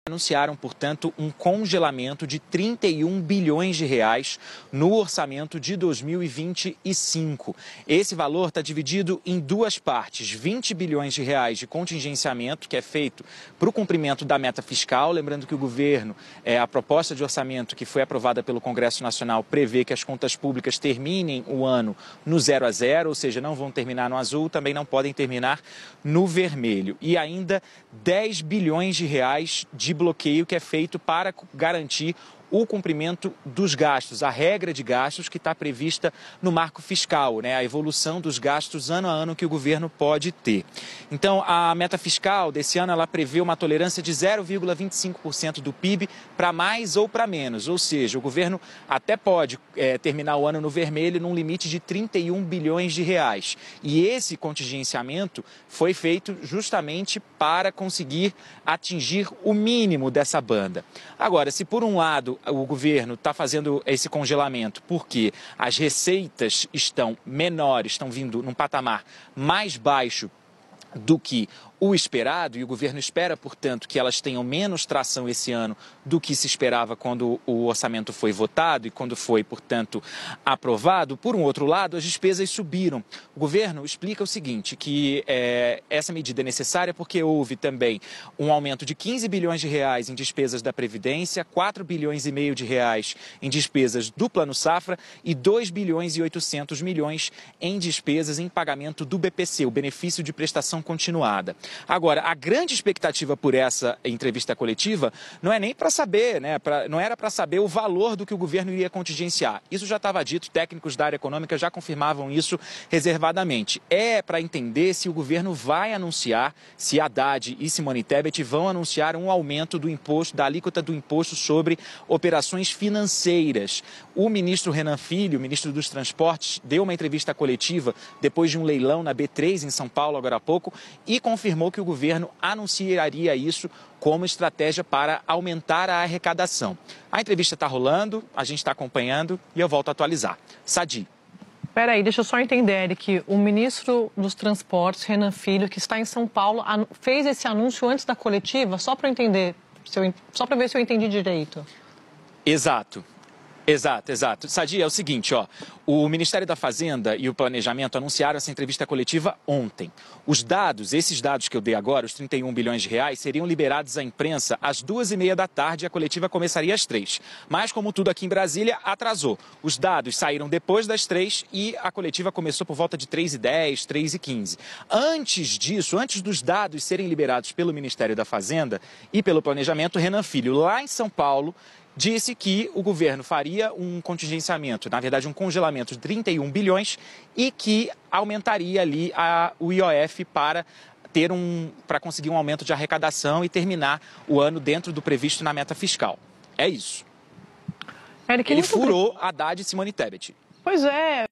anunciaram, portanto, um congelamento de 31 bilhões de reais no orçamento de 2025. Esse valor está dividido em duas partes: 20 bilhões de reais de contingenciamento, que é feito para o cumprimento da meta fiscal. Lembrando que o governo, a proposta de orçamento que foi aprovada pelo Congresso Nacional prevê que as contas públicas terminem o ano no 0 a 0, ou seja, não vão terminar no azul, também não podem terminar no vermelho. E ainda 10 bilhões de reais de bloqueio que é feito para garantir o cumprimento dos gastos, a regra de gastos que está prevista no marco fiscal, a evolução dos gastos ano a ano que o governo pode ter. Então, a meta fiscal desse ano ela prevê uma tolerância de 0,25% do PIB para mais ou para menos, ou seja, o governo até pode terminar o ano no vermelho num limite de 31 bilhões de reais. E esse contingenciamento foi feito justamente para conseguir atingir o mínimo dessa banda. Agora, se por um lado o governo está fazendo esse congelamento porque as receitas estão menores, estão vindo num patamar mais baixo do que o esperado, e o governo espera, portanto, que elas tenham menos tração esse ano do que se esperava quando o orçamento foi votado e quando foi, portanto, aprovado. Por um outro lado, as despesas subiram. O governo explica o seguinte, que essa medida é necessária porque houve também um aumento de 15 bilhões de reais em despesas da Previdência, 4 bilhões e meio de reais em despesas do Plano Safra e 2 bilhões e 800 milhões em despesas em pagamento do BPC, o benefício de prestação continuada. Agora, a grande expectativa por essa entrevista coletiva não é nem para saber, não era para saber o valor do que o governo iria contingenciar. Isso já estava dito, técnicos da área econômica já confirmavam isso reservadamente. É para entender se o governo vai anunciar, se Haddad e Simone Tebet vão anunciar um aumento do imposto, da alíquota do imposto sobre operações financeiras. O ministro Renan Filho, ministro dos Transportes, deu uma entrevista coletiva depois de um leilão na B3 em São Paulo agora há pouco e confirmou que o governo anunciaria isso como estratégia para aumentar a arrecadação. A entrevista está rolando, a gente está acompanhando e eu volto a atualizar. Sadi. Peraí, deixa eu só entender, Eric. O ministro dos Transportes, Renan Filho, que está em São Paulo, fez esse anúncio antes da coletiva, só para entender, só para ver se eu entendi direito. Exato. Exato. Sadi, é o seguinte, o Ministério da Fazenda e o Planejamento anunciaram essa entrevista coletiva ontem. Esses dados que eu dei agora, os 31 bilhões de reais, seriam liberados à imprensa às 2h30 da tarde e a coletiva começaria às 3h. Mas, como tudo aqui em Brasília, atrasou. Os dados saíram depois das 3h e a coletiva começou por volta de 3h10, 3h15. Antes disso, antes dos dados serem liberados pelo Ministério da Fazenda e pelo Planejamento, Renan Filho, lá em São Paulo, disse que o governo faria um contingenciamento, na verdade um congelamento de 31 bilhões e que aumentaria ali o IOF para conseguir um aumento de arrecadação e terminar o ano dentro do previsto na meta fiscal. É isso. Eric, ele furou Haddad e Simone Tebet. Pois é.